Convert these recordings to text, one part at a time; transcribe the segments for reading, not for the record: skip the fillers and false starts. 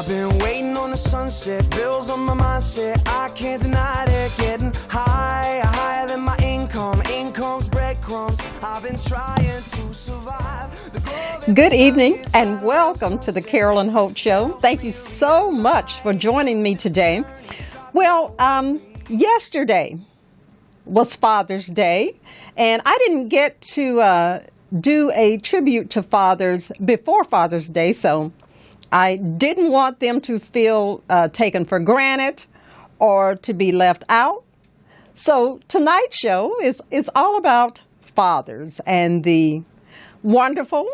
I've been waiting on the sunset, bills on my mindset, I can't deny it. Getting higher than my income's breadcrumbs. I've been trying to survive. Good evening and welcome to the Carolyn Holt Show. Thank you so much for joining me today. Well, yesterday was Father's Day, and I didn't get to do a tribute to fathers before Father's Day, so I didn't want them to feel taken for granted or to be left out. So tonight's show is all about fathers and the wonderful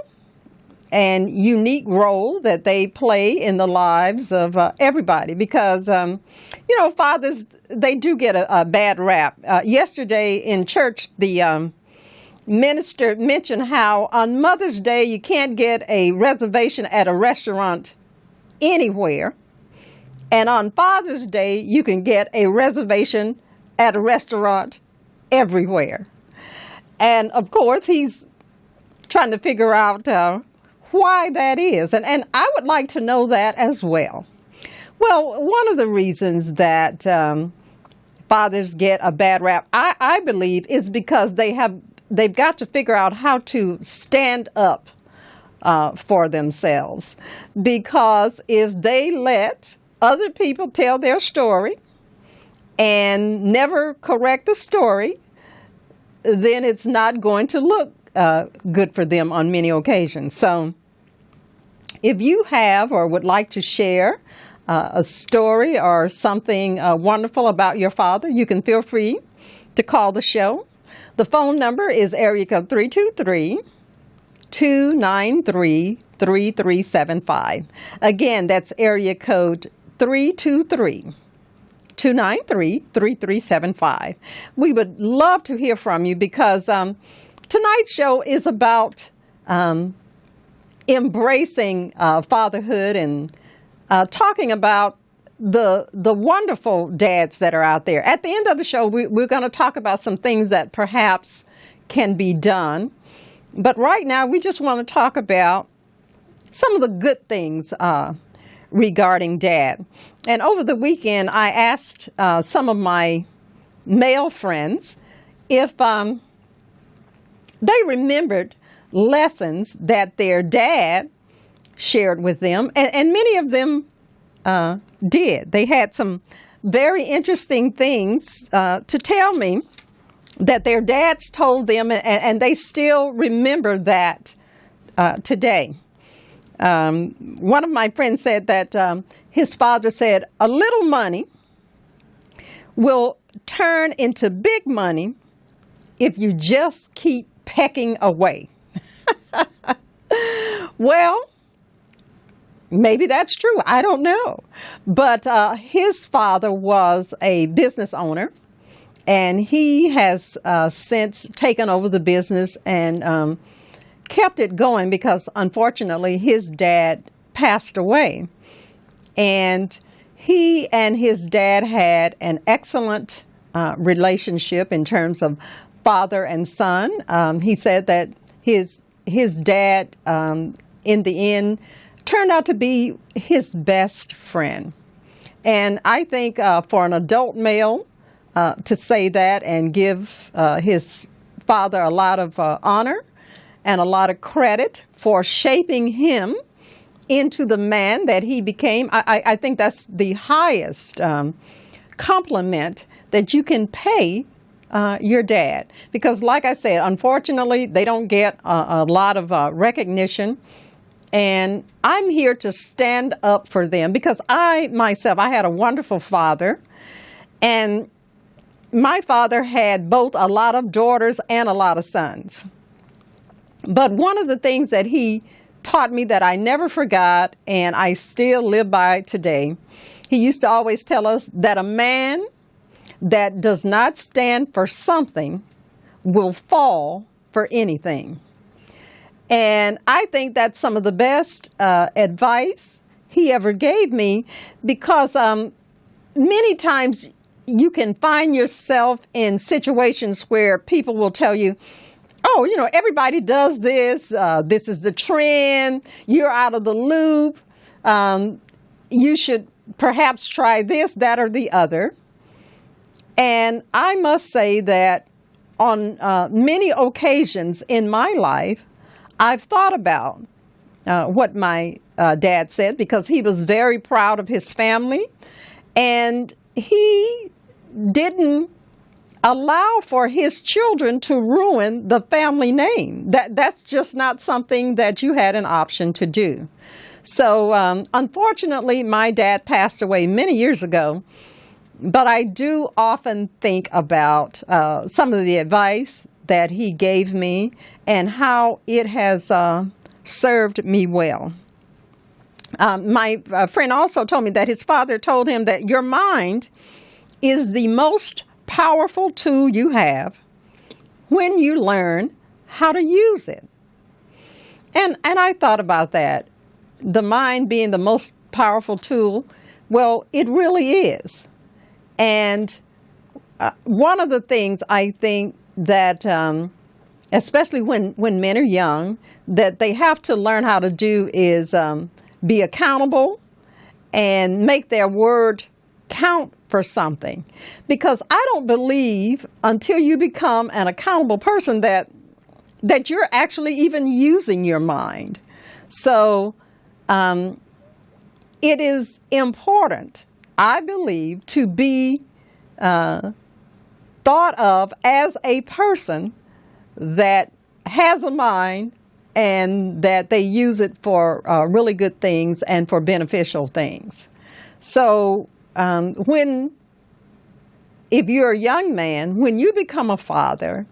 and unique role that they play in the lives of everybody, because fathers, they do get a bad rap. Yesterday in church, the minister mentioned how on Mother's Day you can't get a reservation at a restaurant anywhere, and on Father's Day you can get a reservation at a restaurant everywhere. And of course he's trying to figure out why that is, and I would like to know that as well. Well, one of the reasons that fathers get a bad rap, I believe, is because they've got to figure out how to stand up for themselves. Because if they let other people tell their story and never correct the story, then it's not going to look good for them on many occasions. So if you have or would like to share a story or something wonderful about your father, you can feel free to call the show. The phone number is area code 323-293-3375. Again, that's area code 323-293-3375. We would love to hear from you because tonight's show is about embracing fatherhood and talking about the wonderful dads that are out there. At the end of the show, we're going to talk about some things that perhaps can be done. But right now, we just want to talk about some of the good things regarding dad. And over the weekend, I asked some of my male friends if they remembered lessons that their dad shared with them, and many of them did. They had some very interesting things to tell me that their dads told them, and they still remember that today. One of my friends said that his father said, "A little money will turn into big money if you just keep pecking away." Well, maybe that's true. I don't know. But his father was a business owner, and he has since taken over the business and kept it going because, unfortunately, his dad passed away. And he and his dad had an excellent relationship in terms of father and son. He said that his dad, in the end, turned out to be his best friend. And I think for an adult male to say that and give his father a lot of honor and a lot of credit for shaping him into the man that he became, I think that's the highest compliment that you can pay your dad. Because like I said, unfortunately, they don't get a lot of recognition. And I'm here to stand up for them because I had a wonderful father. And my father had both a lot of daughters and a lot of sons. But one of the things that he taught me that I never forgot and I still live by today, he used to always tell us that a man that does not stand for something will fall for anything. And I think that's some of the best advice he ever gave me because many times you can find yourself in situations where people will tell you, oh, everybody does this. This is the trend. You're out of the loop. you should perhaps try this, that, or the other. And I must say that on many occasions in my life, I've thought about what my dad said, because he was very proud of his family, and he didn't allow for his children to ruin the family name. That's just not something that you had an option to do. So unfortunately, my dad passed away many years ago, but I do often think about some of the advice that he gave me and how it has served me well. My friend also told me that his father told him that your mind is the most powerful tool you have when you learn how to use it. And I thought about that. The mind being the most powerful tool. Well, it really is. And one of the things I think that, especially when men are young, that they have to learn how to do is be accountable and make their word count for something. Because I don't believe until you become an accountable person that you're actually even using your mind. So it is important, I believe, to be thought of as a person that has a mind and that they use it for really good things and for beneficial things. So if you're a young man, when you become a father,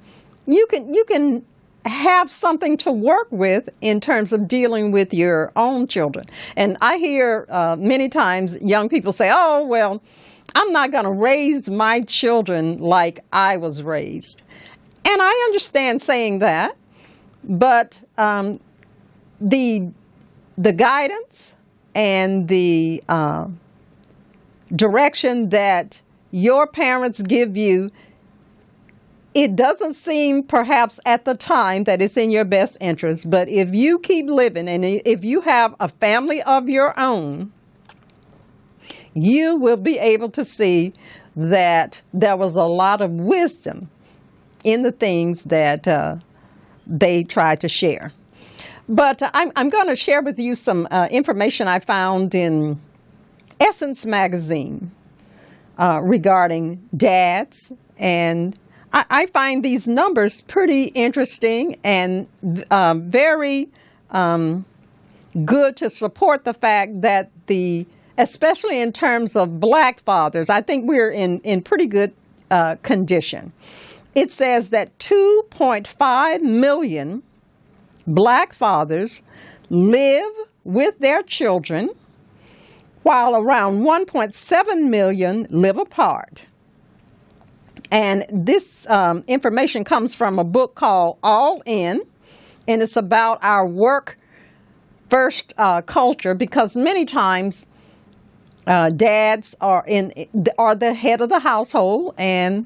you can have something to work with in terms of dealing with your own children. And I hear many times young people say, oh, well, I'm not going to raise my children like I was raised. And I understand saying that, but the guidance and the direction that your parents give you, it doesn't seem perhaps at the time that it's in your best interest, but if you keep living and if you have a family of your own, you will be able to see that there was a lot of wisdom in the things that they tried to share. But I'm going to share with you some information I found in Essence magazine regarding dads, and I find these numbers pretty interesting and very good to support the fact that especially in terms of black fathers, I think we're in pretty good condition. It says that 2.5 million black fathers live with their children, while around 1.7 million live apart. And this information comes from a book called All In, and it's about our work first culture, because many times dads are the head of the household and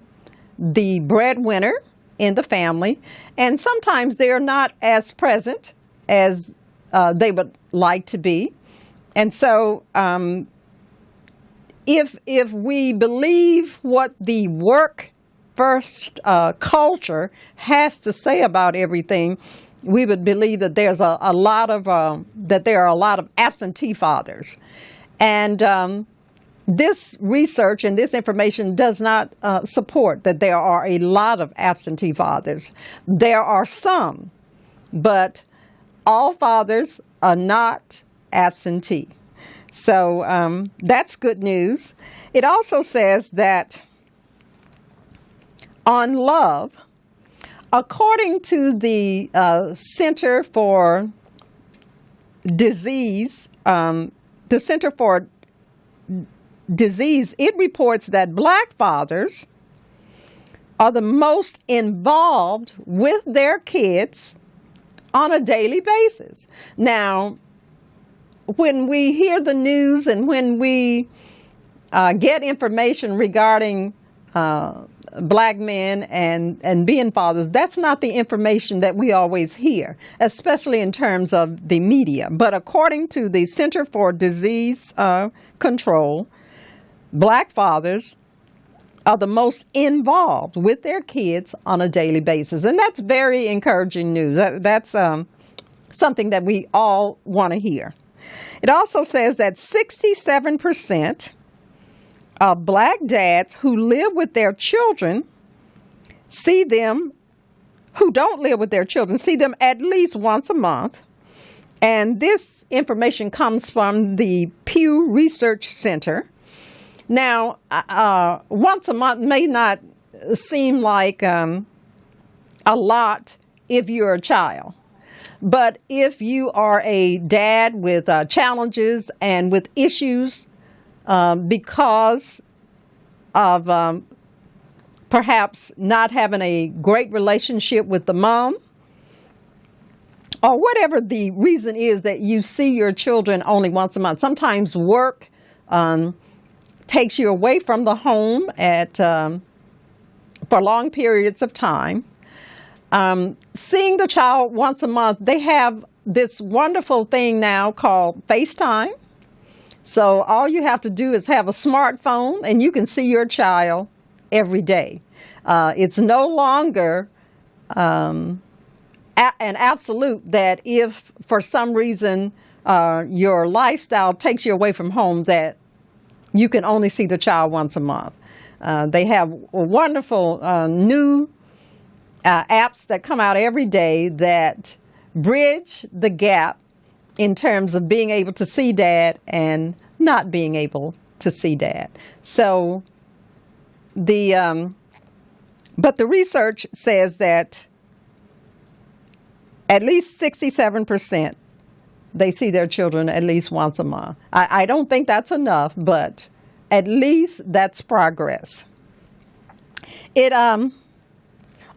the breadwinner in the family, and sometimes they are not as present as they would like to be. And so if we believe what the work first culture has to say about everything, we would believe that there's there are a lot of absentee fathers. And this research and this information does not support that there are a lot of absentee fathers. There are some, but all fathers are not absentee. So that's good news. It also says that on love, according to the Center for Disease, it reports that black fathers are the most involved with their kids on a daily basis. Now, when we hear the news and when we get information regarding black men and being fathers, that's not the information that we always hear, especially in terms of the media. But according to the Center for Disease Control, black fathers are the most involved with their kids on a daily basis. And that's very encouraging news. That's something that we all want to hear. It also says that 67% of black dads who live with their children who don't live with their children, see them at least once a month. And this information comes from the Pew Research Center. Now, once a month may not seem like a lot if you're a child. But if you are a dad with challenges and with issues because of perhaps not having a great relationship with the mom, or whatever the reason is that you see your children only once a month. Sometimes work takes you away from the home for long periods of time. Seeing the child once a month, they have this wonderful thing now called FaceTime. So all you have to do is have a smartphone and you can see your child every day. It's no longer an absolute that if for some reason your lifestyle takes you away from home that you can only see the child once a month. They have wonderful new apps that come out every day that bridge the gap in terms of being able to see dad and not being able to see dad. So but the research says that at least 67% they see their children at least once a month. I don't think that's enough, but at least that's progress. It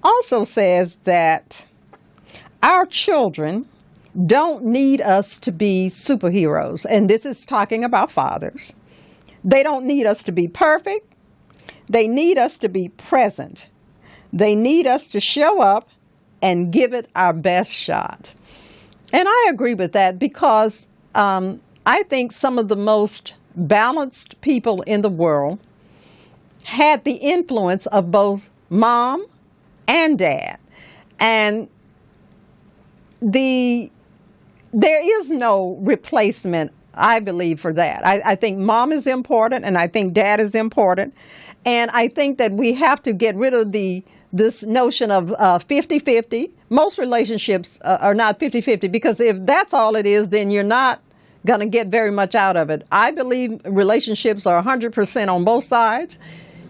also says that our children don't need us to be superheroes, and this is talking about fathers. They don't need us to be perfect. They need us to be present. They need us to show up and give it our best shot. And I agree with that because I think some of the most balanced people in the world had the influence of both mom and dad. And there is no replacement, I believe, for that. I think mom is important and I think dad is important. And I think that we have to get rid of this notion of 50-50. Most relationships are not 50-50 because if that's all it is, then you're not going to get very much out of it. I believe relationships are 100% on both sides.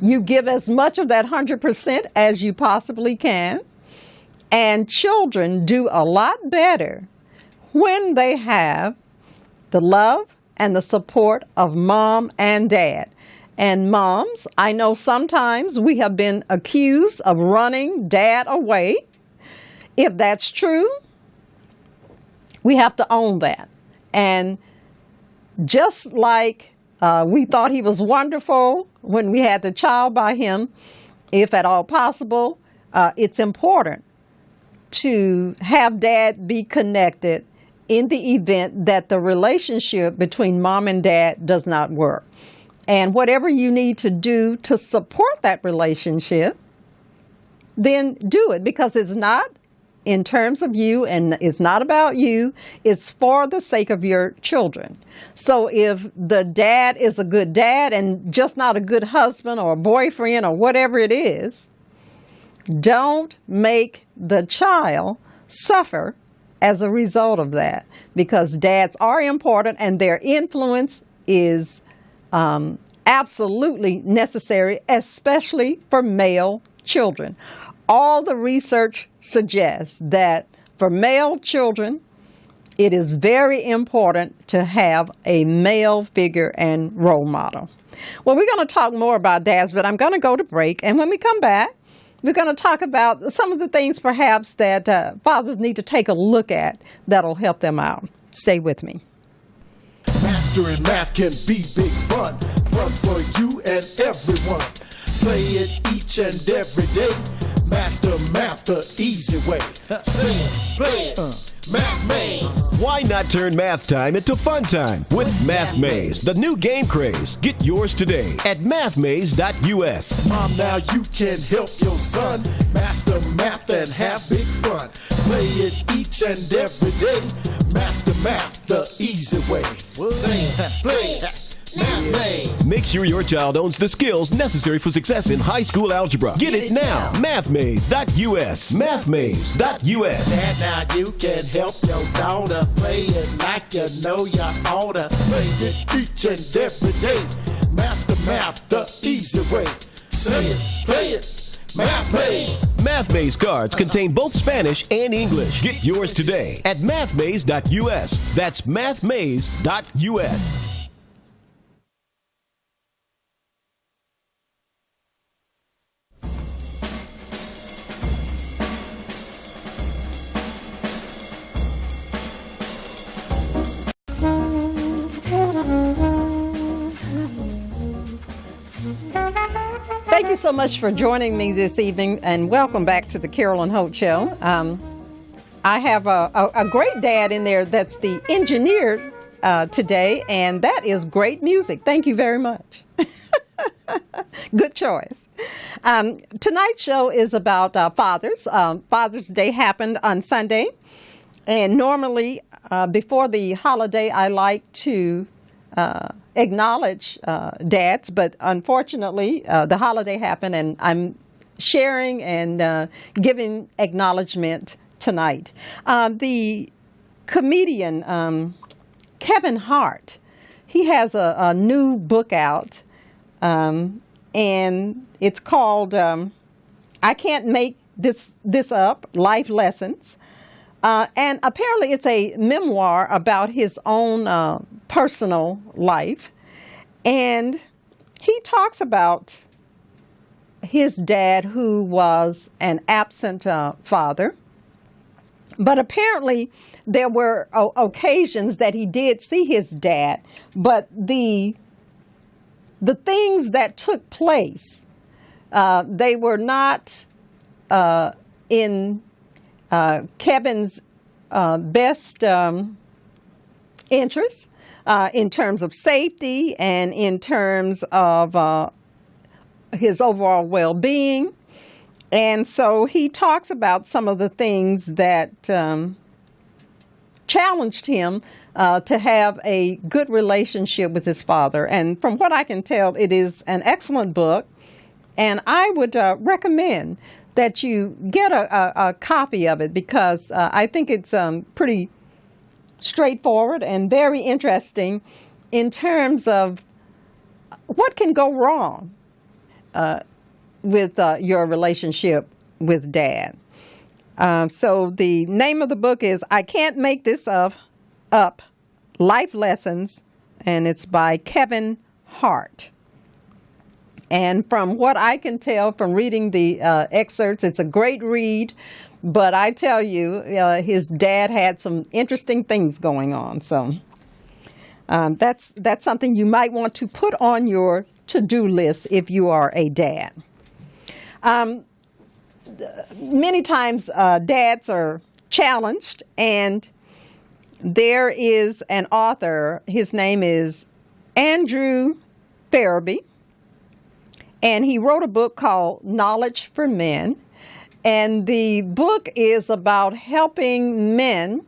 You give as much of that 100% as you possibly can. And children do a lot better when they have the love and the support of mom and dad. And moms, I know sometimes we have been accused of running dad away. If that's true, we have to own that. And just like we thought he was wonderful when we had the child by him, if at all possible, it's important to have dad be connected in the event that the relationship between mom and dad does not work. And whatever you need to do to support that relationship, then do it, because it's not in terms of you and it's not about you. It's for the sake of your children. So if the dad is a good dad and just not a good husband or boyfriend or whatever it is, don't make the child suffer as a result of that, because dads are important and their influence is absolutely necessary, especially for male children. All the research suggests that for male children, it is very important to have a male figure and role model. Well, we're going to talk more about dads, but I'm going to go to break. And when we come back, we're going to talk about some of the things perhaps that fathers need to take a look at that'll help them out. Stay with me. Mastering math can be big fun for you and everyone. play it each and every day. Master Math the easy way. Sing it, play it, Math Maze. Why not turn math time into fun time with Math Maze, the new game craze? Get yours today at mathmaze.us. Mom, now you can help your son master math and have big fun. Play it each and every day. Master Math the easy way. Sing it, play it, Math Maze. Make sure your child owns the skills necessary for success in high school algebra. Get it now. Mathmaze.us. Mathmaze.us. Dad, now you can help your daughter play it like you know you oughta. Play it each and every day. Master Math the easy way. Say it, play it, Math Maze. Math Maze cards contain both Spanish and English. Get yours today at mathmaze.us. That's mathmaze.us. Thank you so much for joining me this evening, and welcome back to the Carolyn Holt Show. I have a great dad in there that's the engineer today, and that is great music. Thank you very much. Good choice. Tonight's show is about fathers. Father's Day happened on Sunday, and normally before the holiday, I like to acknowledge dads, but unfortunately the holiday happened, and I'm sharing and giving acknowledgement tonight. The comedian Kevin Hart, he has a new book out, and it's called I Can't Make This Up, Life Lessons. And apparently it's a memoir about his own personal life. And he talks about his dad, who was an absent father. But apparently there were occasions that he did see his dad. But the things that took place, they were not in Kevin's best interests in terms of safety and in terms of his overall well-being. And so he talks about some of the things that challenged him to have a good relationship with his father. And from what I can tell, it is an excellent book. And I would recommend that you get a copy of it, because I think it's pretty straightforward and very interesting in terms of what can go wrong with your relationship with dad. So the name of the book is I Can't Make This Up, Life Lessons, and it's by Kevin Hart. And from what I can tell from reading the excerpts, it's a great read. But I tell you, his dad had some interesting things going on. So that's something you might want to put on your to-do list if you are a dad. Many times dads are challenged, and there is an author. His name is Andrew Ferebee. And he wrote a book called Knowledge for Men. And the book is about helping men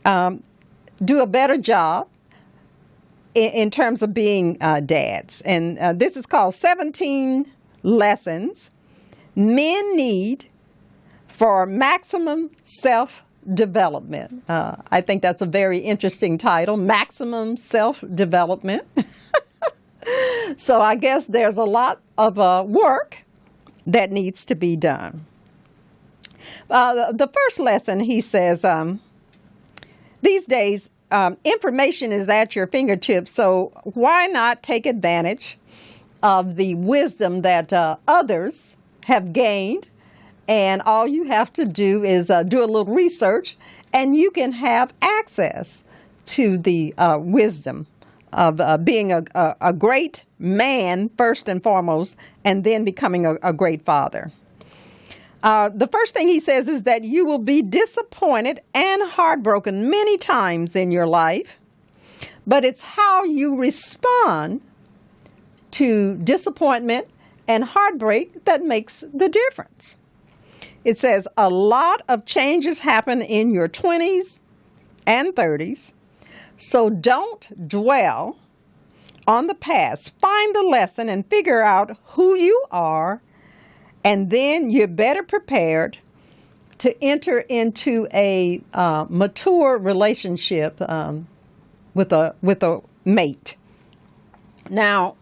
do a better job in terms of being dads. And this is called 17 Lessons Men Need for Maximum Self-Development. I think that's a very interesting title, Maximum Self-Development. So I guess there's a lot of work that needs to be done. The first lesson, he says, these days, information is at your fingertips, so why not take advantage of the wisdom that others have gained? And all you have to do is do a little research, and you can have access to the wisdom being a great man first and foremost, and then becoming a great father. The first thing he says is that you will be disappointed and heartbroken many times in your life, but it's how you respond to disappointment and heartbreak that makes the difference. It says a lot of changes happen in your 20s and 30s, so don't dwell on the past. Find the lesson and figure out who you are, and then you're better prepared to enter into a mature relationship with a mate. Now,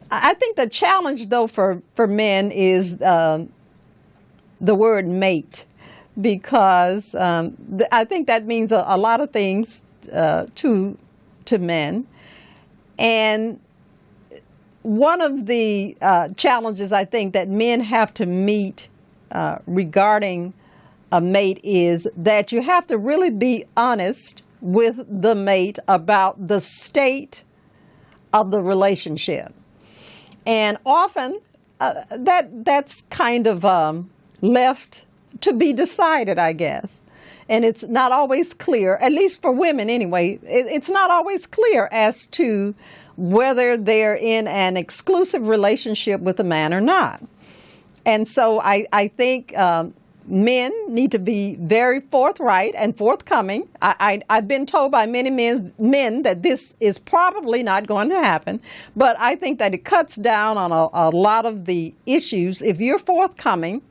I think the challenge, though, for men is the word mate, because I think that means a lot of things to men. And one of the challenges I think that men have to meet regarding a mate is that you have to really be honest with the mate about the state of the relationship. And often that's kind of left to be decided, I guess. And it's not always clear, at least for women anyway, it's not always clear as to whether they're in an exclusive relationship with a man or not. And so I think men need to be very forthright and forthcoming. I've been told by many men that this is probably not going to happen, but I think that it cuts down on a lot of the issues. If you're forthcoming,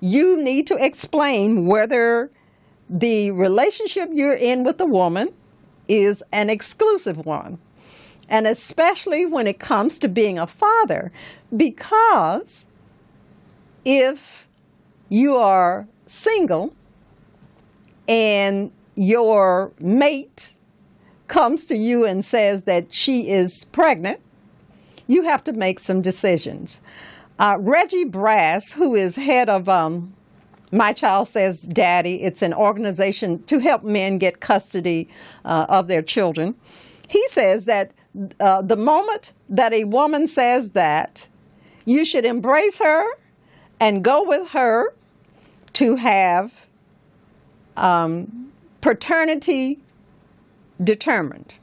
you need to explain whether the relationship you're in with the woman is an exclusive one, and especially when it comes to being a father, because if you are single and your mate comes to you and says that she is pregnant, you have to make some decisions. Reggie Brass, who is head of My Child Says Daddy, it's an organization to help men get custody of their children. He says that the moment that a woman says that, you should embrace her and go with her to have paternity determined.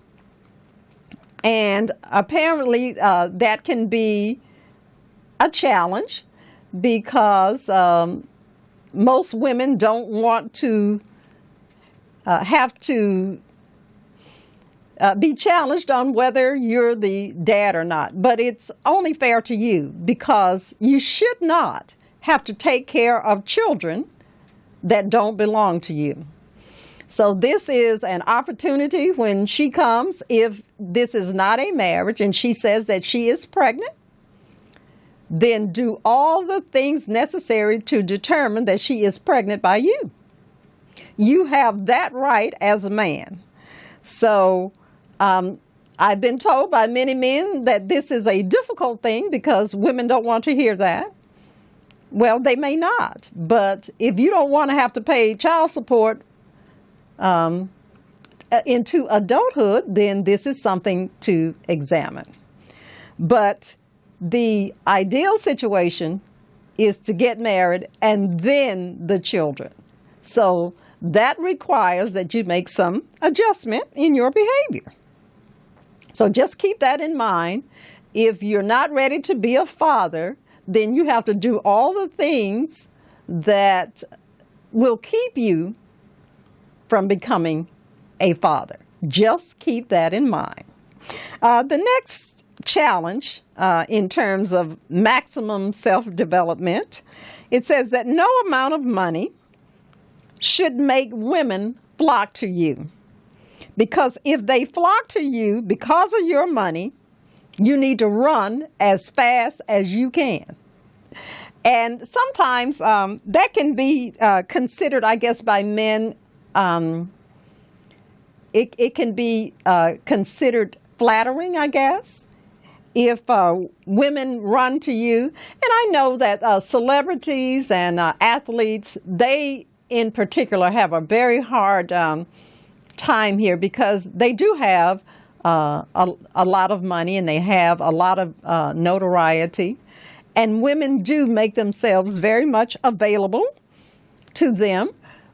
And apparently that can be a challenge because most women don't want to have to be challenged on whether you're the dad or not. But it's only fair to you, because you should not have to take care of children that don't belong to you. So this is an opportunity when she comes, if this is not a marriage and she says that she is pregnant, then do all the things necessary to determine that she is pregnant by you. You have that right as a man. So I've been told by many men that this is a difficult thing because women don't want to hear that. Well, they may not, but if you don't want to have to pay child support into adulthood, then this is something to examine. But the ideal situation is to get married and then the children. So that requires that you make some adjustment in your behavior. So just keep that in mind. If you're not ready to be a father, then you have to do all the things that will keep you from becoming a father. Just keep that in mind. The next challenge in terms of maximum self-development, it says that no amount of money should make women flock to you. Because if they flock to you because of your money, you need to run as fast as you can. And sometimes that can be considered, I guess, by men, it can be considered flattering, I guess, if women run to you. And I know that celebrities and athletes, they in particular have a very hard time here because they do have a lot of money and they have a lot of notoriety. And women do make themselves very much available to them.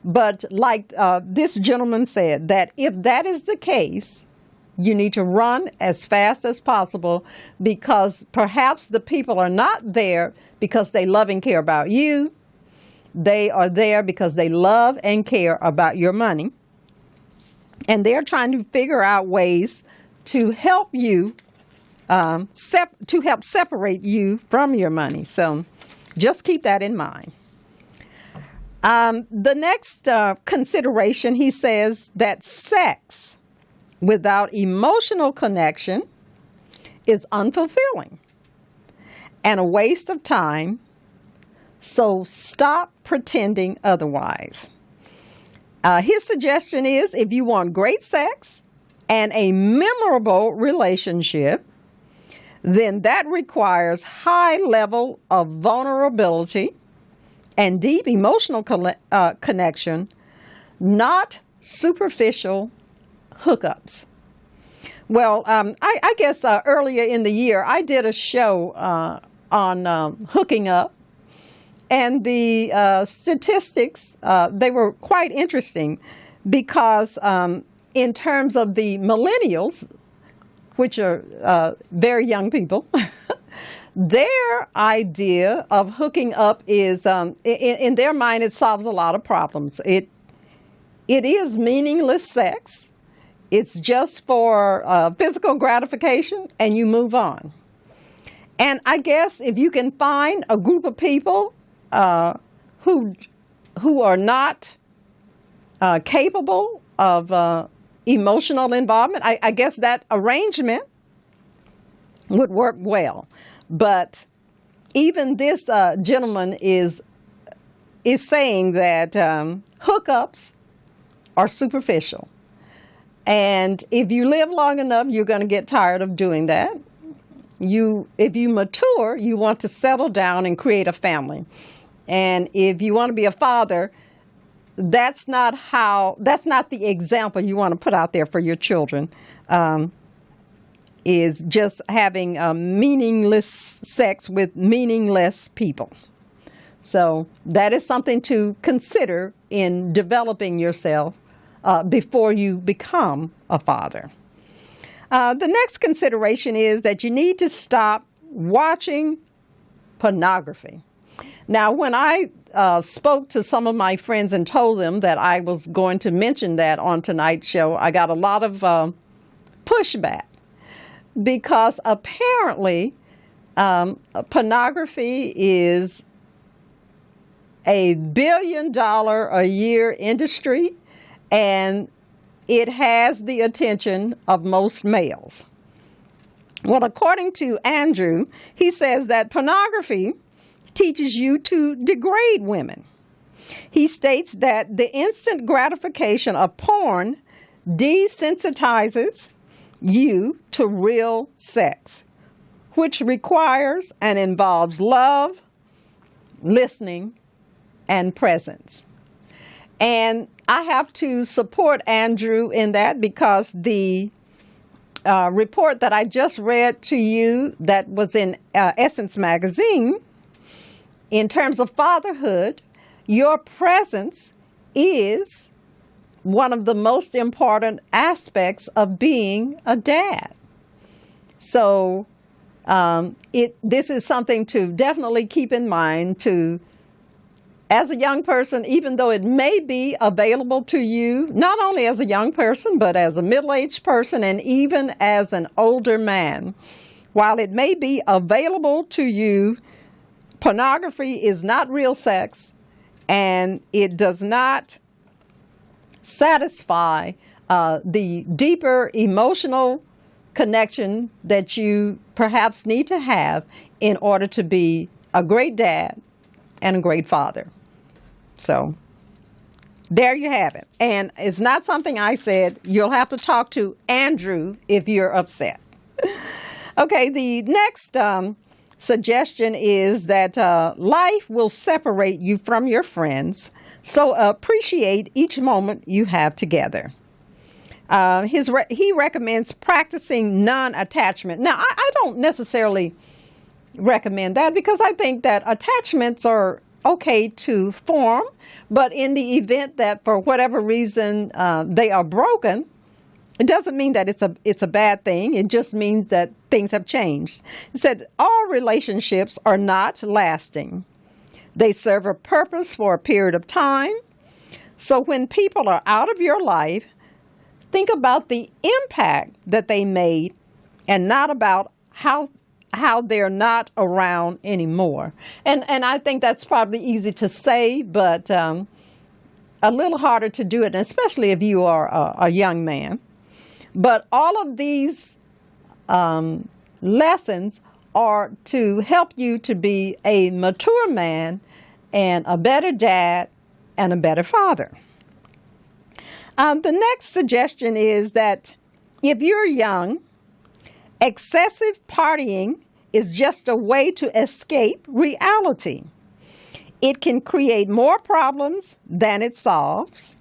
But like this gentleman said, that if that is the case, you need to run as fast as possible because perhaps the people are not there because they love and care about you. They are there because they love and care about your money. And they're trying to figure out ways to help you, to help separate you from your money. So just keep that in mind. The next consideration, he says that sex without emotional connection is unfulfilling and a waste of time. So stop pretending otherwise. His suggestion is if you want great sex and a memorable relationship, then that requires high level of vulnerability and deep emotional connection, not superficial hookups. Well, I guess earlier in the year, I did a show on hooking up. And the statistics, they were quite interesting because in terms of the millennials, which are very young people, their idea of hooking up is, in their mind, it solves a lot of problems. It is meaningless sex. It's just for physical gratification, and you move on. And I guess if you can find a group of people who are not capable of emotional involvement, I guess that arrangement would work well. But even this gentleman is saying that hookups are superficial. And if you live long enough, you're going to get tired of doing that. If you mature, you want to settle down and create a family. And if you want to be a father, that's not the example you want to put out there for your children, is just having meaningless sex with meaningless people. So that is something to consider in developing yourself before you become a father. The next consideration is that you need to stop watching pornography. Now, when I spoke to some of my friends and told them that I was going to mention that on tonight's show, I got a lot of pushback because apparently pornography is a $1 billion a year industry, and it has the attention of most males. Well, according to Andrew, he says that pornography teaches you to degrade women. He states that the instant gratification of porn desensitizes you to real sex, which requires and involves love, listening, and presence. And I have to support Andrew in that because the report that I just read to you that was in Essence magazine, in terms of fatherhood, your presence is one of the most important aspects of being a dad. So this is something to definitely keep in mind to, as a young person, even though it may be available to you, not only as a young person, but as a middle-aged person and even as an older man, while it may be available to you, pornography is not real sex, and it does not satisfy the deeper emotional connection that you perhaps need to have in order to be a great dad and a great father. So there you have it. And it's not something I said. You'll have to talk to Andrew if you're upset. Okay, the next suggestion is that life will separate you from your friends, so appreciate each moment you have together. He recommends practicing non-attachment. Now, I don't necessarily recommend that because I think that attachments are okay to form, but in the event that for whatever reason they are broken, it doesn't mean that it's a bad thing. It just means that things have changed. It said all relationships are not lasting. They serve a purpose for a period of time. So when people are out of your life, think about the impact that they made and not about how they're not around anymore. And I think that's probably easy to say, but a little harder to do it, especially if you are a young man. But all of these lessons are to help you to be a mature man and a better dad and a better father. The next suggestion is that if you're young, excessive partying is just a way to escape reality. It can create more problems than it solves.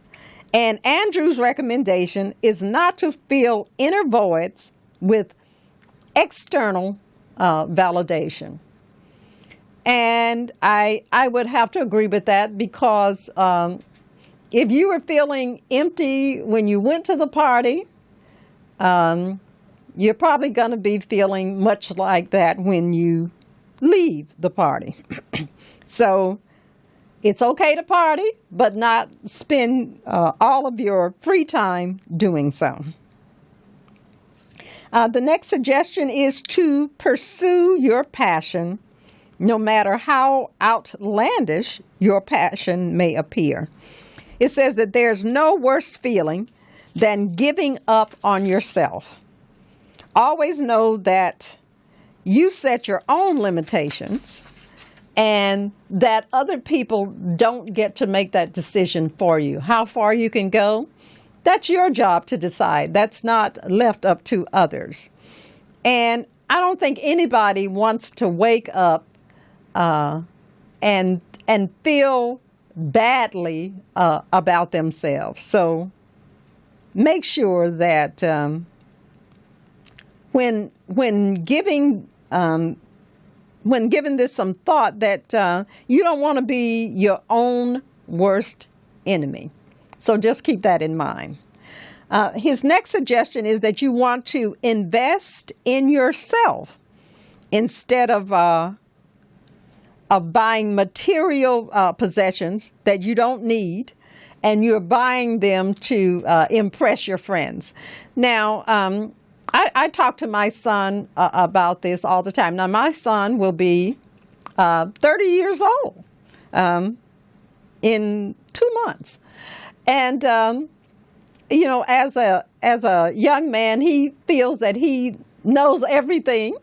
And Andrew's recommendation is not to fill inner voids with external validation. And I would have to agree with that because if you were feeling empty when you went to the party, you're probably going to be feeling much like that when you leave the party. So it's okay to party, but not spend all of your free time doing so. The next suggestion is to pursue your passion, no matter how outlandish your passion may appear. It says that there's no worse feeling than giving up on yourself. Always know that you set your own limitations and that other people don't get to make that decision for you. How far you can go, that's your job to decide. That's not left up to others. And I don't think anybody wants to wake up and feel badly about themselves. So make sure that when giving this some thought, that you don't want to be your own worst enemy. So just keep that in mind. His next suggestion is that you want to invest in yourself instead of buying material possessions that you don't need, and you're buying them to impress your friends. Now, I talk to my son about this all the time. Now, my son will be 30 years old in 2 months. And, as a young man, he feels that he knows everything.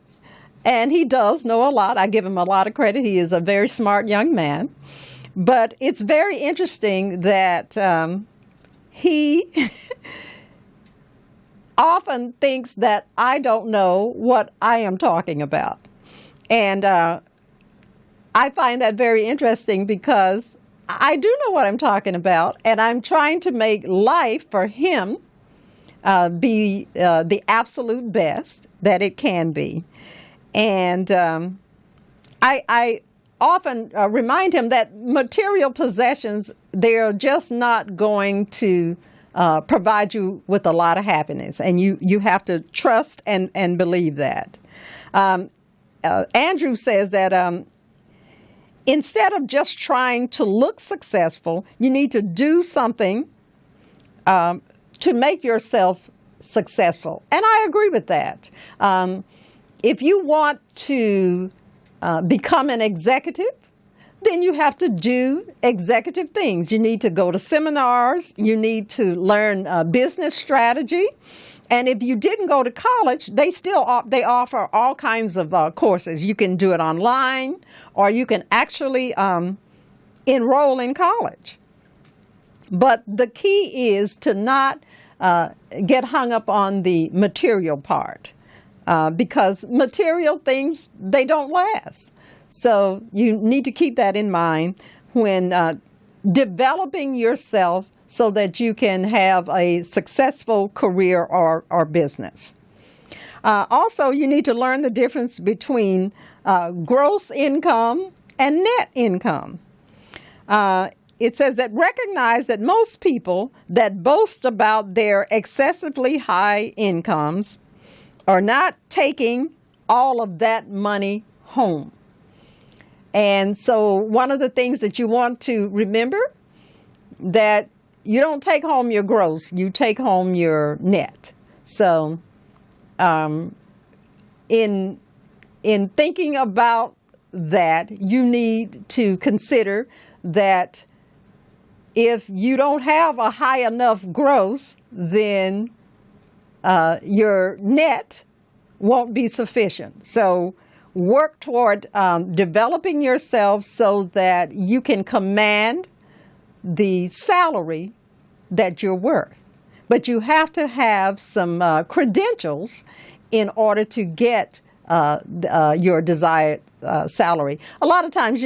And he does know a lot. I give him a lot of credit. He is a very smart young man. But it's very interesting that he often thinks that I don't know what I am talking about. And I find that very interesting because I do know what I'm talking about, and I'm trying to make life for him be the absolute best that it can be. And I often remind him that material possessions, they're just not going to provide you with a lot of happiness. And you have to trust and believe that. Andrew says that instead of just trying to look successful, you need to do something to make yourself successful. And I agree with that. If you want to become an executive, then you have to do executive things. You need to go to seminars. You need to learn business strategy. And if you didn't go to college, they offer all kinds of courses. You can do it online, or you can actually enroll in college. But the key is to not get hung up on the material part. Because material things, they don't last. So you need to keep that in mind when developing yourself so that you can have a successful career or business. Also, you need to learn the difference between gross income and net income. It says that recognize that most people that boast about their excessively high incomes are not taking all of that money home. And so one of the things that you want to remember, that you don't take home your gross, you take home your net. So in thinking about that, you need to consider that if you don't have a high enough gross, then your net won't be sufficient. So work toward developing yourself so that you can command the salary that you're worth. But you have to have some credentials in order to get your desired salary. A lot of times,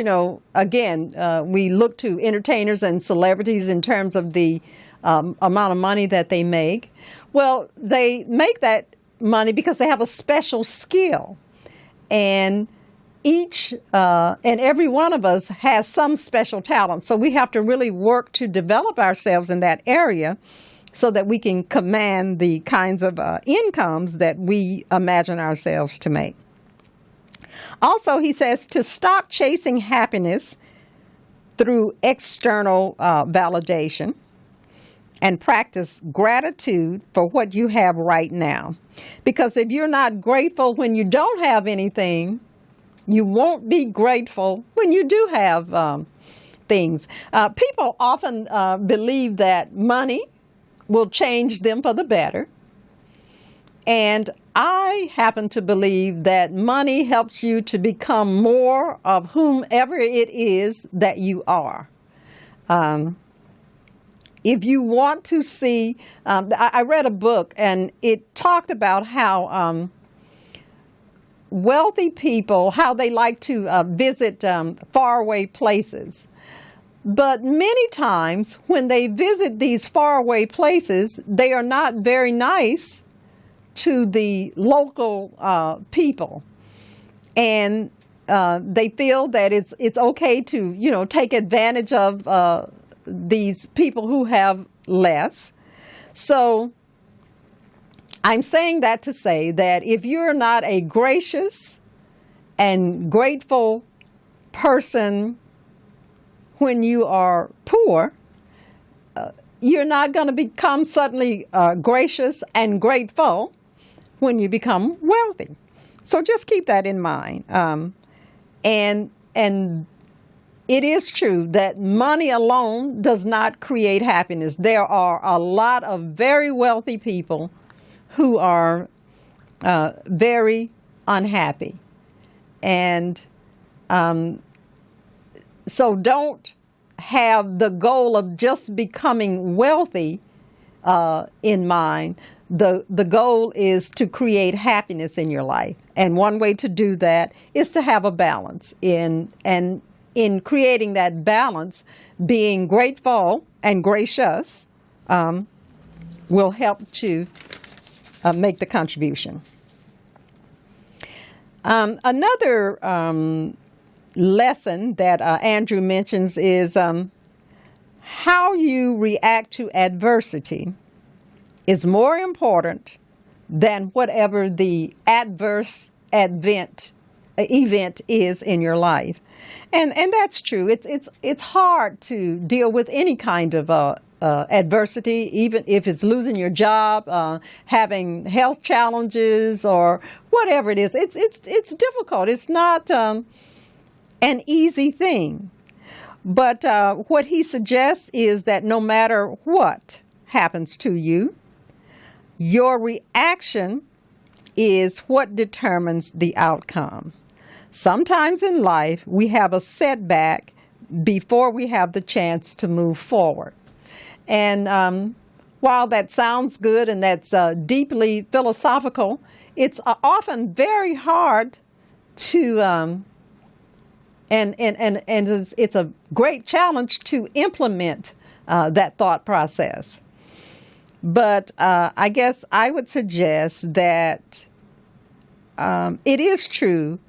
again, we look to entertainers and celebrities in terms of the amount of money that they make. Well, they make that money because they have a special skill. And each and every one of us has some special talent. So we have to really work to develop ourselves in that area so that we can command the kinds of incomes that we imagine ourselves to make. Also, he says to stop chasing happiness through external validation and practice gratitude for what you have right now. Because if you're not grateful when you don't have anything, you won't be grateful when you do have things. People often believe that money will change them for the better. And I happen to believe that money helps you to become more of whomever it is that you are. If you want to see, I read a book and it talked about how wealthy people, how they like to visit faraway places. But many times when they visit these faraway places, they are not very nice to the local people. And they feel that it's okay to, take advantage of these people who have less. So I'm saying that to say that if you're not a gracious and grateful person when you are poor, you're not going to become suddenly gracious and grateful when you become wealthy. So just keep that in mind. And it is true that money alone does not create happiness. There are a lot of very wealthy people who are very unhappy. And so don't have the goal of just becoming wealthy in mind. The goal is to create happiness in your life. And one way to do that is to have a balance. In creating that balance, being grateful and gracious will help to make the contribution. Another lesson that Andrew mentions is how you react to adversity is more important than whatever the adverse event is in your life. And that's true. It's hard to deal with any kind of adversity, even if it's losing your job, having health challenges, or whatever it is. It's difficult. It's not an easy thing. But what he suggests is that no matter what happens to you, your reaction is what determines the outcome. Sometimes in life, we have a setback before we have the chance to move forward. And while that sounds good and that's deeply philosophical, it's often very hard to, and it's a great challenge to implement that thought process. But I guess I would suggest that it is true,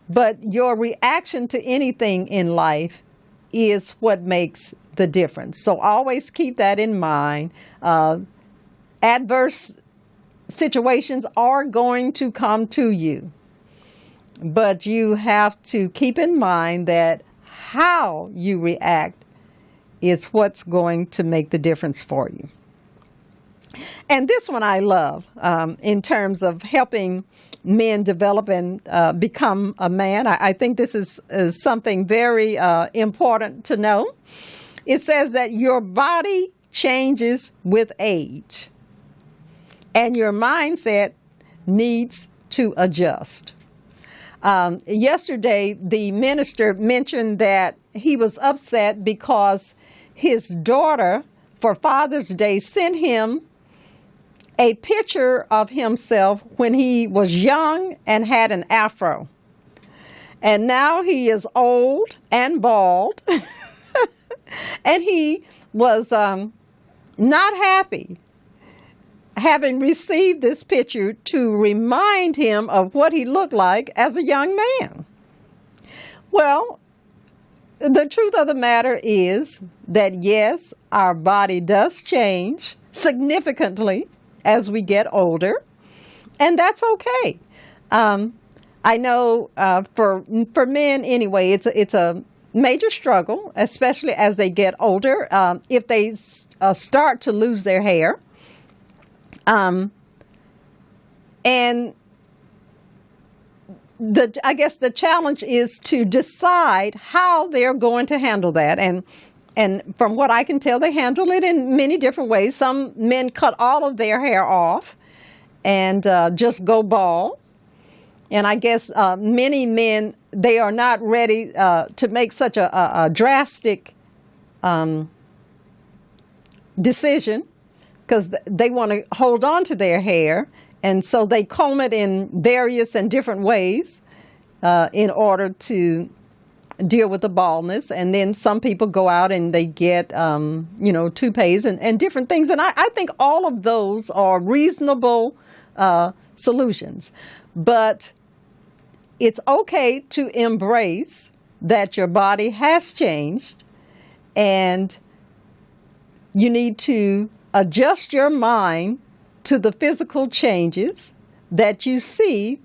but your reaction to anything in life is what makes the difference. So always keep that in mind. Adverse situations are going to come to you, but you have to keep in mind that how you react is what's going to make the difference for you. And this one I love in terms of helping men develop and become a man. I think this is something very important to know. It says that your body changes with age, and your mindset needs to adjust. Yesterday, the minister mentioned that he was upset because his daughter, for Father's Day, sent him a picture of himself when he was young and had an afro. And now he is old and bald. And he was not happy having received this picture to remind him of what he looked like as a young man. Well, the truth of the matter is that, yes, our body does change significantly as we get older, and that's okay. I know for men anyway, it's a major struggle, especially as they get older, if they start to lose their hair. And I guess the challenge is to decide how they're going to handle that. And from what I can tell, they handle it in many different ways. Some men cut all of their hair off and just go bald. And I guess many men, they are not ready to make such a drastic decision, because they want to hold on to their hair. And so they comb it in various and different ways in order to deal with the baldness. And then some people go out and they get, toupees and different things. And I think all of those are reasonable solutions. But it's okay to embrace that your body has changed, and you need to adjust your mind to the physical changes that you see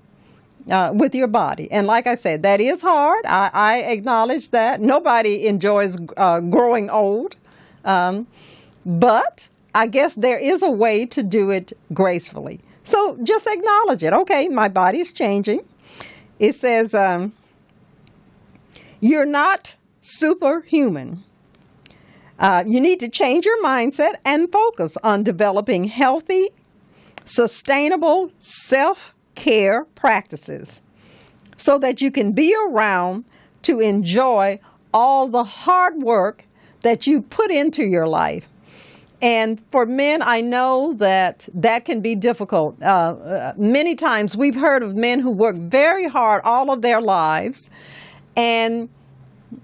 with your body. And like I said, that is hard. I acknowledge that. Nobody enjoys growing old. But I guess there is a way to do it gracefully. So just acknowledge it. Okay, my body is changing. It says, you're not superhuman. You need to change your mindset and focus on developing healthy, sustainable self-care practices so that you can be around to enjoy all the hard work that you put into your life. And for men, I know that can be difficult. Many times we've heard of men who work very hard all of their lives, and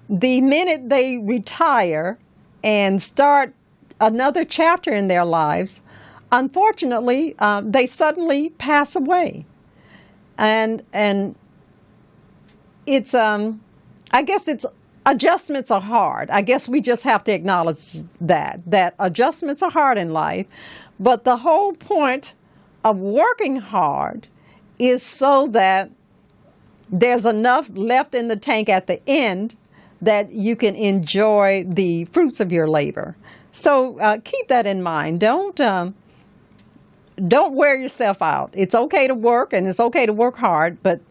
the minute they retire and start another chapter in their lives, unfortunately, they suddenly pass away. And it's, I guess it's, adjustments are hard. I guess we just have to acknowledge that adjustments are hard in life. But the whole point of working hard is so that there's enough left in the tank at the end that you can enjoy the fruits of your labor. So keep that in mind. Don't wear yourself out. It's okay to work, and it's okay to work hard, but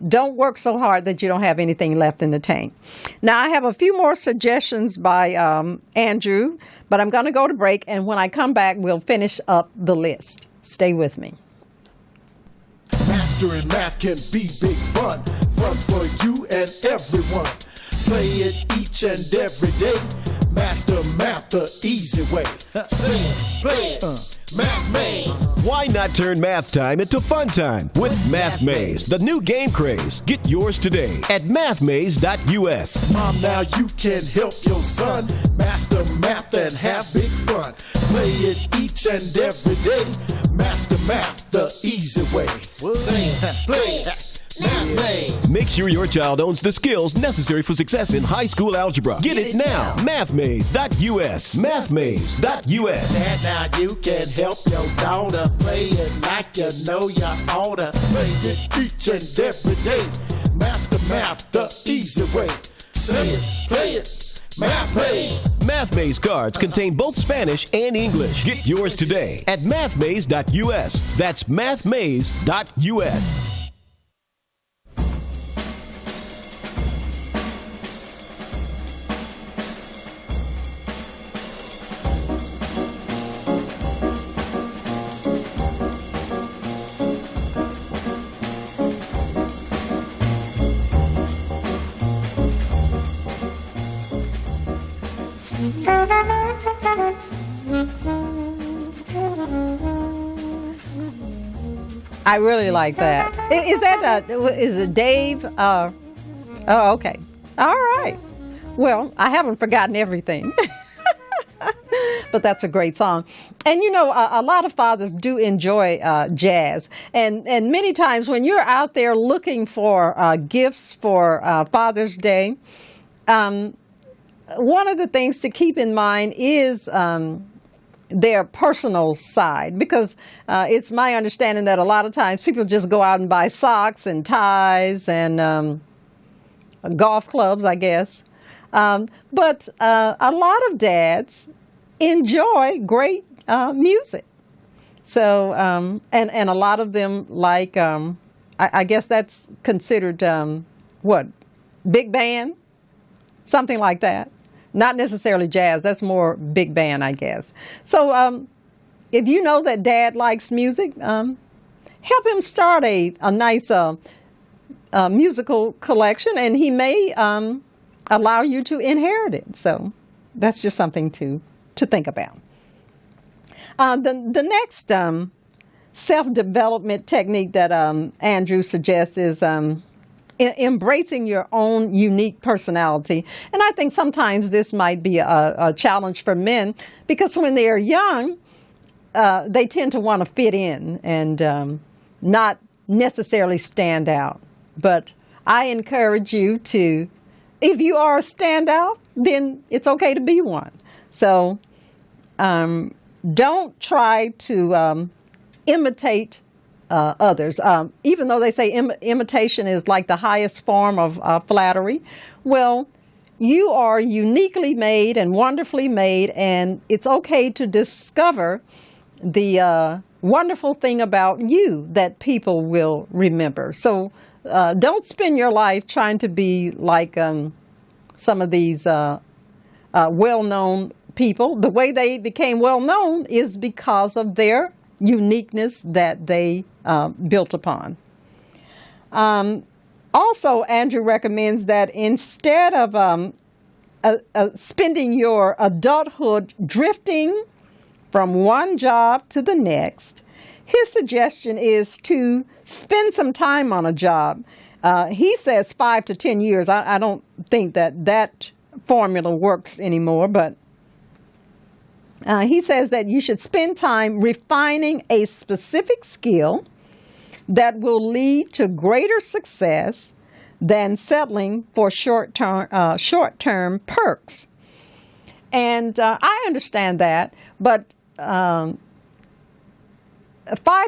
don't work so hard that you don't have anything left in the tank. Now, I have a few more suggestions by Andrew, but I'm going to go to break, and when I come back, we'll finish up the list. Stay with me. Mastering math can be big fun for you and everyone. play it each and every day. Master Math the easy way. Sing it, play it, Math Maze. Why not turn math time into fun time with Math Maze, the new game craze? Get yours today at mathmaze.us. Mom, now you can help your son master math and have big fun. Play it each and every day. Master Math the easy way. Sing it, play it, Math Maze. Make sure your child owns the skills necessary for success in high school algebra. Get it now. Mathmaze.us. Mathmaze.us. Dad, now you can help your daughter play it like you know you oughta. Play it each and every day. Master Math the easy way. Say it, play it, Math Maze. Math Maze cards contain both Spanish and English. Get yours today at mathmaze.us. That's mathmaze.us. I really like that. Is that is it Dave? Oh, okay. All right. Well, I haven't forgotten everything. But that's a great song. And you know, a lot of fathers do enjoy jazz. And many times when you're out there looking for gifts for Father's Day, one of the things to keep in mind is their personal side, because it's my understanding that a lot of times people just go out and buy socks and ties and golf clubs, I guess. But a lot of dads enjoy great music. So, and a lot of them like, I guess that's considered, what, big band? Something like that. Not necessarily jazz, that's more big band, I guess. So if you know that dad likes music, help him start a nice musical collection, and he may allow you to inherit it. So that's just something to think about. The next self-development technique that Andrew suggests is embracing your own unique personality. And I think sometimes this might be a challenge for men, because when they are young, they tend to want to fit in and not necessarily stand out. But I encourage you to, if you are a standout, then it's okay to be one. So don't try to imitate others. Even though they say imitation is like the highest form of flattery, well, you are uniquely made and wonderfully made, and it's okay to discover the wonderful thing about you that people will remember. So don't spend your life trying to be like some of these well-known people. The way they became well-known is because of their uniqueness that they built upon. Also, Andrew recommends that instead of spending your adulthood drifting from one job to the next, his suggestion is to spend some time on a job. He says 5 to 10 years. I don't think that formula works anymore, but he says that you should spend time refining a specific skill that will lead to greater success than settling for short-term perks. And I understand that, but 5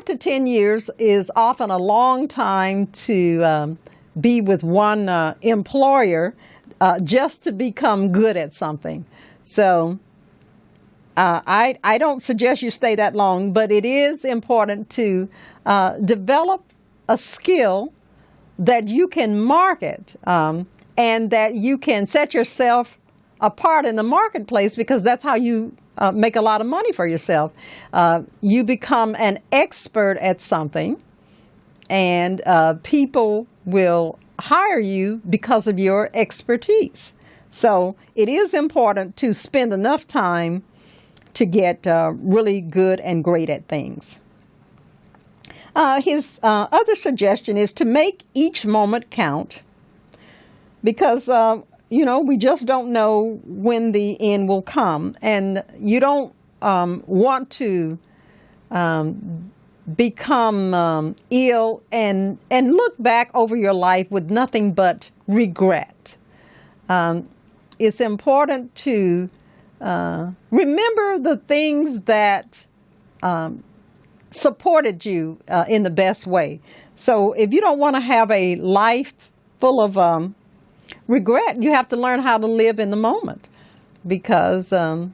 to 10 years is often a long time to be with one employer just to become good at something. So I don't suggest you stay that long, but it is important to develop a skill that you can market and that you can set yourself apart in the marketplace, because that's how you make a lot of money for yourself. You become an expert at something, and people will hire you because of your expertise. So it is important to spend enough time to get really good and great at things. His other suggestion is to make each moment count, because we just don't know when the end will come, and you don't want to become ill and look back over your life with nothing but regret. It's important to remember the things that supported you in the best way. So if you don't want to have a life full of regret, you have to learn how to live in the moment, because the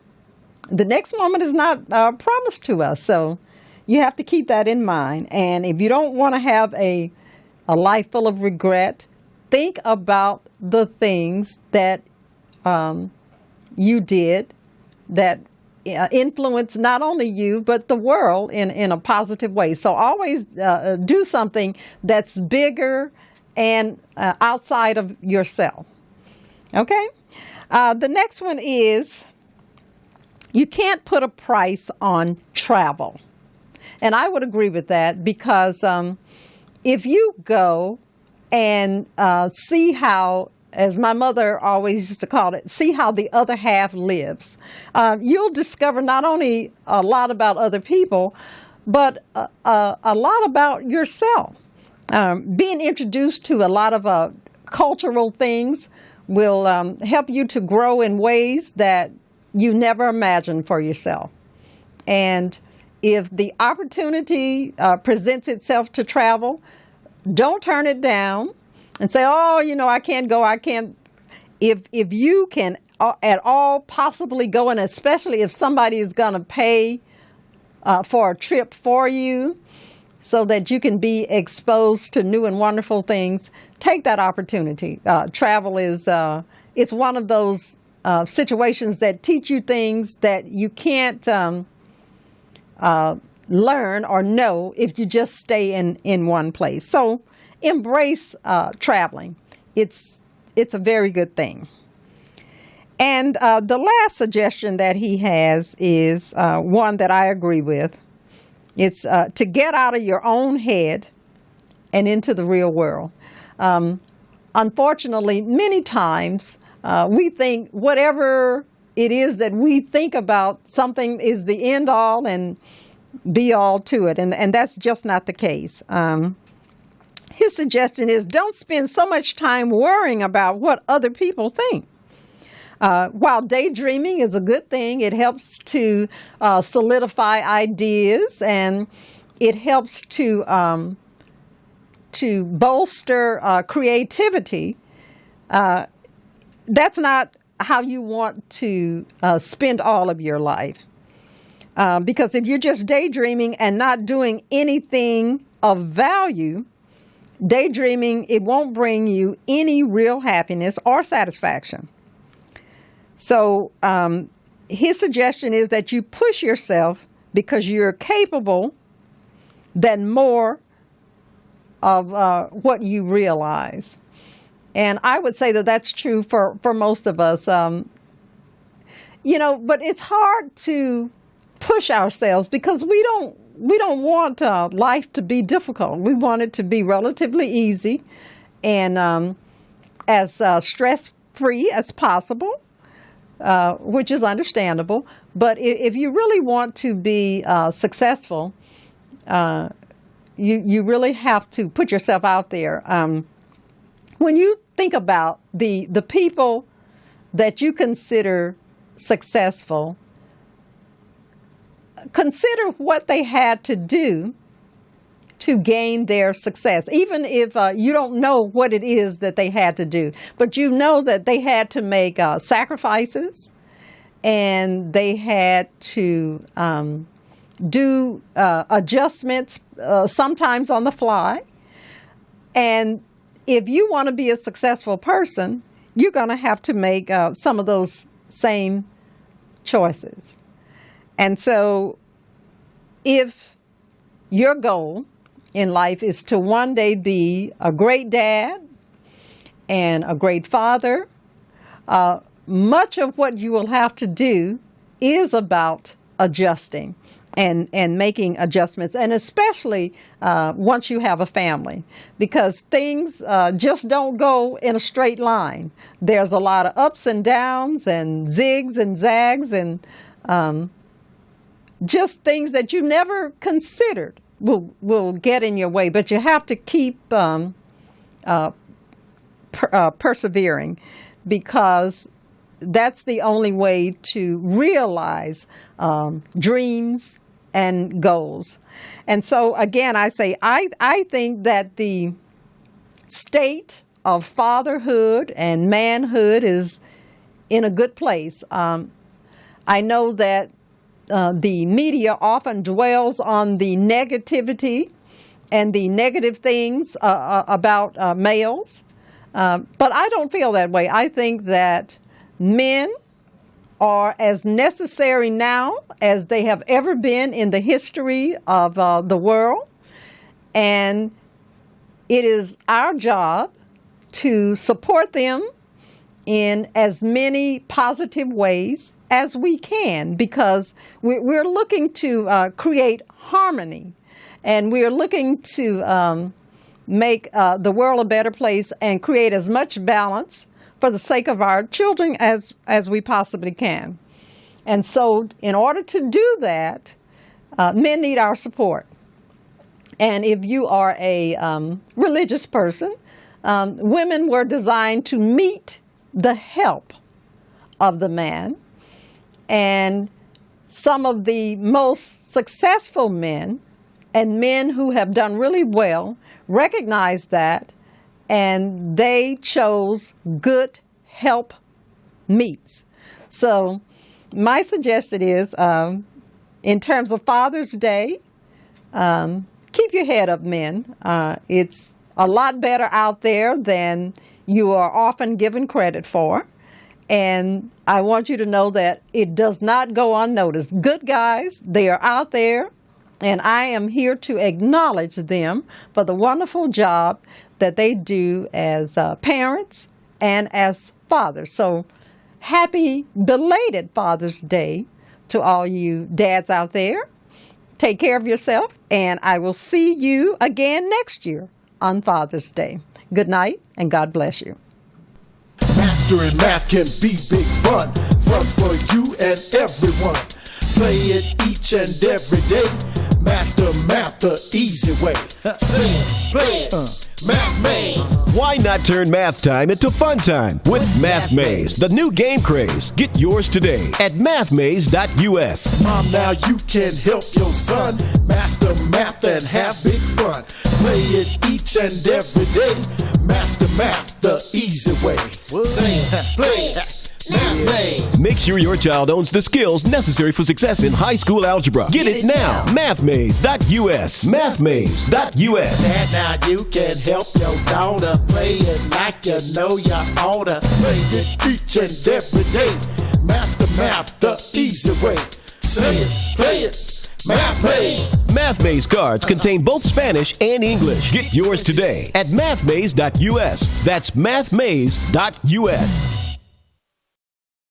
next moment is not promised to us. So you have to keep that in mind. And if you don't want to have a life full of regret, think about the things that you did that influence not only you but the world in a positive way. So always do something that's bigger and outside of yourself. Okay? The next one is, you can't put a price on travel. And I would agree with that, because if you go and see how, as my mother always used to call it, see how the other half lives, you'll discover not only a lot about other people, but a lot about yourself. Being introduced to a lot of cultural things will help you to grow in ways that you never imagined for yourself. And if the opportunity presents itself to travel, don't turn it down and say, oh, I can't go, I can't. If you can at all possibly go, and especially if somebody is going to pay for a trip for you so that you can be exposed to new and wonderful things, take that opportunity. Travel is it's one of those situations that teach you things that you can't learn or know if you just stay in one place. So embrace traveling. It's a very good thing. And the last suggestion that he has is one that I agree with. It's to get out of your own head and into the real world. Unfortunately, many times we think whatever it is that we think about, something is the end all and be all to it. And that's just not the case. His suggestion is, don't spend so much time worrying about what other people think. While daydreaming is a good thing, it helps to solidify ideas, and it helps to bolster creativity. That's not how you want to spend all of your life. Because if you're just daydreaming and not doing anything of value, daydreaming, it won't bring you any real happiness or satisfaction. So his suggestion is that you push yourself because you're capable than more of what you realize. And I would say that that's true for most of us. But it's hard to push ourselves because we don't want life to be difficult. We want it to be relatively easy and as stress-free as possible, which is understandable. But if you really want to be successful, you really have to put yourself out there. When you think about the people that you consider successful, consider what they had to do to gain their success, even if you don't know what it is that they had to do. But you know that they had to make sacrifices, and they had to do adjustments, sometimes on the fly. And if you want to be a successful person, you're going to have to make some of those same choices. And so if your goal in life is to one day be a great dad, and a great father, much of what you will have to do is about adjusting and making adjustments, and especially once you have a family, because things just don't go in a straight line. There's a lot of ups and downs and zigs and zags and just things that you never considered will get in your way, but you have to keep persevering, because that's the only way to realize dreams and goals. And so again, I say I think that the state of fatherhood and manhood is in a good place. I know that the media often dwells on the negativity and the negative things about males, but I don't feel that way. I think that men are as necessary now as they have ever been in the history of the world, and it is our job to support them in as many positive ways as we can, because we're looking to create harmony, and we're looking to make the world a better place and create as much balance for the sake of our children as we possibly can. And so in order to do that, men need our support. And if you are a religious person, women were designed to meet the help of the man. And some of the most successful men and men who have done really well recognize that, and they chose good help meets. So my suggestion is, in terms of Father's Day, keep your head up, men. It's a lot better out there than you are often given credit for. And I want you to know that it does not go unnoticed. Good guys, they are out there, and I am here to acknowledge them for the wonderful job that they do as parents and as fathers. So happy belated Father's Day to all you dads out there. Take care of yourself, and I will see you again next year on Father's Day. Good night, and God bless you. Mastering math can be big fun for you and everyone. Play it each and every day. Master math the easy way. Say it, play it, Math Maze. Why not turn math time into fun time with Math Maze, the new game craze? Get yours today at mathmaze.us. Mom, now you can help your son master math and have big fun. Play it each and every day. Master math the easy way. Say it, play it, Math Maze. Make sure your child owns the skills necessary for success in high school algebra. Get it now. Mathmaze.us. Mathmaze.us. Dad, now you can help your daughter play it like you know you oughta. Play it each and every day. Master math the easy way. Say it, play it, Math Maze. Math Maze cards contain both Spanish and English. Get yours today at mathmaze.us. That's mathmaze.us.